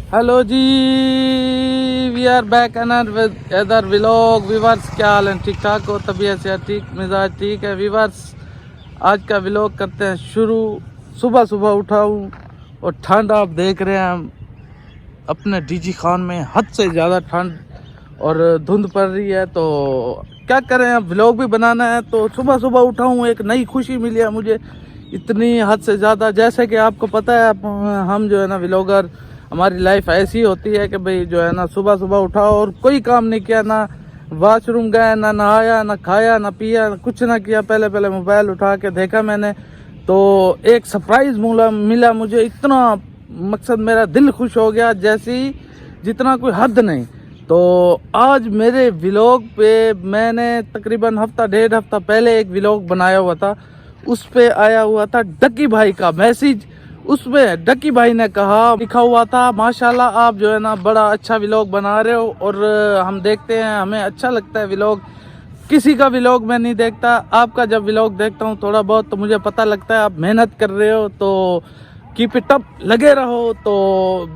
Hello जी, we are back with other vlog. Viewers, क्या हाल है? ठीक ठाक हो? तबीयत से ठीक, मिजाज ठीक है? व्यूवर्स, आज का व्लॉग करते हैं शुरू। सुबह सुबह उठा हूँ और ठंड आप देख रहे हैं अपने डीजी खान में, हद से ज़्यादा ठंड और धुंध पड़ रही है। तो क्या करें, अब व्लॉग भी बनाना है। तो सुबह सुबह उठा हूँ, एक नई खुशी मिली है मुझे इतनी हद से ज़्यादा। जैसे कि आपको पता है, हम जो है ना व्लॉगर, हमारी लाइफ ऐसी होती है कि भाई जो है ना सुबह सुबह उठा और कोई काम नहीं किया, ना वॉशरूम गया, ना नहाया, ना खाया, ना पिया, कुछ ना किया। पहले पहले मोबाइल उठा के देखा मैंने, तो एक सरप्राइज़ मिला मुझे। इतना मकसद मेरा दिल खुश हो गया जैसी, जितना कोई हद नहीं। तो आज मेरे व्लॉग पे मैंने तकरीबन डेढ़ हफ्ता पहले एक व्लॉग बनाया हुआ था। उस पे आया हुआ था डक्की भाई का मैसेज। उसमें डक्की भाई ने कहा, लिखा हुआ था, माशाल्लाह आप जो है ना बड़ा अच्छा व्लॉग बना रहे हो और हम देखते हैं, हमें अच्छा लगता है व्लॉग। किसी का व्लॉग मैं नहीं देखता, आपका जब व्लॉग देखता हूँ थोड़ा बहुत तो मुझे पता लगता है आप मेहनत कर रहे हो। तो कीप इट अप, लगे रहो। तो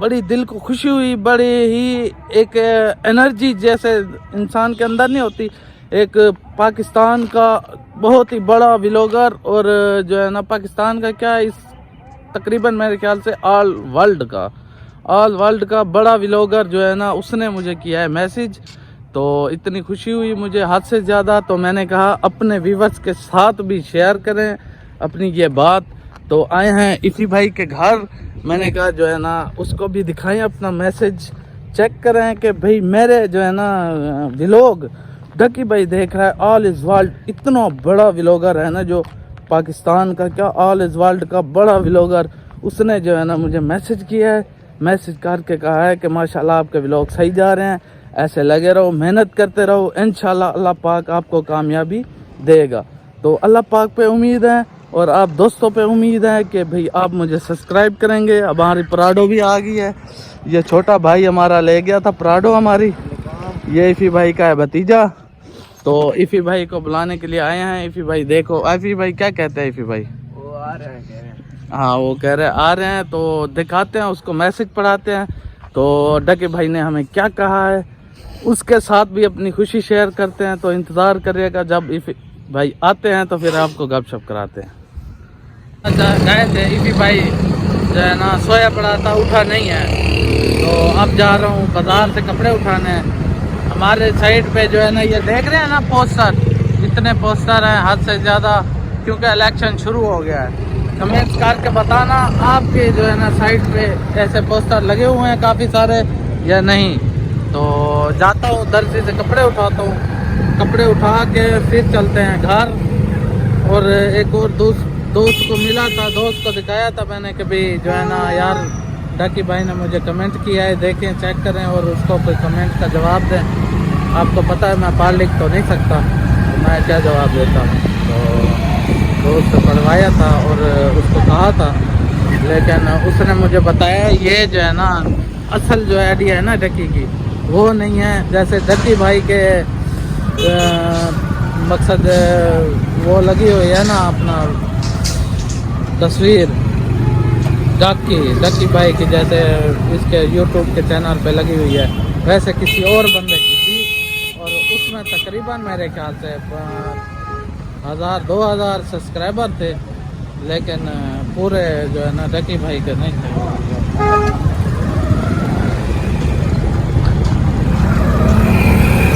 बड़ी दिल को खुशी हुई, बड़ी ही एक एनर्जी जैसे इंसान के अंदर नहीं होती। एक पाकिस्तान का बहुत ही बड़ा व्लॉगर, और जो है ना पाकिस्तान का क्या, इस तकरीबन मेरे ख्याल से ऑल वर्ल्ड का बड़ा व्लॉगर जो है ना, उसने मुझे किया है मैसेज। तो इतनी खुशी हुई मुझे हद से ज़्यादा। तो मैंने कहा अपने व्यूअर्स के साथ भी शेयर करें अपनी ये बात। तो आए हैं इफ़ी भाई के घर, मैंने कहा जो है ना उसको भी दिखाएं अपना मैसेज, चेक करें कि भाई मेरे जो है ना व्लॉग डक्की भाई देख रहा है। ऑल इज़ वर्ल्ड, इतना बड़ा व्लॉगर है ना जो पाकिस्तान का, क्या ऑल इज़ वर्ल्ड का बड़ा व्लॉगर, उसने जो है ना मुझे मैसेज किया है। मैसेज करके कहा है कि माशाल्लाह आपके व्लॉग सही जा रहे हैं, ऐसे लगे रहो, मेहनत करते रहो, इंशाल्लाह अल्लाह पाक आपको कामयाबी देगा। तो अल्लाह पाक पे उम्मीद है और आप दोस्तों पे उम्मीद है कि भाई आप मुझे सब्सक्राइब करेंगे। अब हमारी पराडो भी आ गई है, ये छोटा भाई हमारा ले गया था पराडो हमारी, ये इफ़ी भाई का है भतीजा। तो इफ़ी भाई को बुलाने के लिए आए हैं। इफ़ी भाई देखो, इफ़ी भाई क्या कहते हैं? इफ़ी भाई वो आ रहे हैं, कह रहे हैं। हाँ, वो कह रहे आ रहे हैं। तो दिखाते हैं उसको, मैसेज पढ़ाते हैं। तो डक्की भाई ने हमें क्या कहा है, उसके साथ भी अपनी खुशी शेयर करते हैं। तो इंतज़ार करिएगा, जब इफ़ी भाई आते हैं तो फिर आपको गपशप कराते हैं। गए थे, इफ़ी भाई जो है ना सोया पड़ा था, उठा नहीं है। तो अब जा रहा हूँ बाज़ार से कपड़े उठाने। हमारे साइड पे जो है ना, ये देख रहे हैं ना पोस्टर, इतने पोस्टर हैं हद से ज़्यादा, क्योंकि इलेक्शन शुरू हो गया है। कमेंट्स करके बताना आपके जो है ना साइड पे ऐसे पोस्टर लगे हुए हैं काफ़ी सारे या नहीं। तो जाता हूँ दर्जी से कपड़े उठाता हूँ, कपड़े उठा के फिर चलते हैं घर। और एक और दोस्त को मिला था, दोस्त को दिखाया था मैंने कि भाई जो है ना यार डक्की भाई ने मुझे कमेंट किया है, देखें चेक करें और उसको कोई कमेंट का जवाब दें। आपको पता है मैं पढ़ लिख तो नहीं सकता, तो मैं क्या जवाब देता हूँ। तो दोस्त को पढ़वाया था और उसको कहा था, लेकिन उसने मुझे बताया ये जो है ना असल जो आइडिया है ना डक्की की, वो नहीं है। जैसे डक्की भाई के मकसद वो लगी हुई है ना अपना तस्वीर डक्की भाई की, जैसे इसके यूट्यूब के चैनल पे लगी हुई है, वैसे किसी और बंदे की थी। और उसमें तकरीबन मेरे ख्याल से 1000-2000 सब्सक्राइबर थे, लेकिन पूरे जो है ना डक्की भाई के नहीं थे।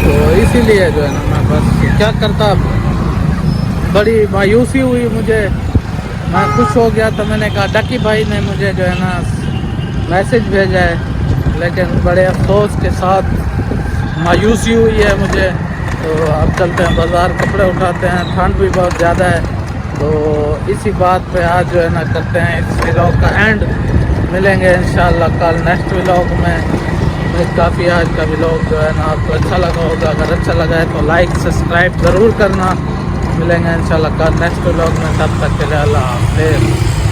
तो इसीलिए जो है ना मैं बस क्या करता, बड़ी मायूसी हुई मुझे, मैं खुश हो गया। तो मैंने कहा डक्की भाई ने मुझे जो है ना मैसेज भेजा है, लेकिन बड़े अफसोस के साथ मायूसी हुई है मुझे। तो अब चलते हैं बाज़ार, कपड़े उठाते हैं, ठंड भी बहुत ज़्यादा है। तो इसी बात पे आज जो है ना करते हैं इस व्लॉग का एंड। मिलेंगे इंशाल्लाह कल नेक्स्ट व्लॉग में। काफ़ी आज का व्लॉग जो है ना आपको अच्छा लगा होगा, अगर अच्छा लगा है तो लाइक सब्सक्राइब ज़रूर करना। मिलेंगे इंशाल्लाह कल नेक्स्ट व्लॉग में, तब तक के लिए अल्लाह हाफ़िज़।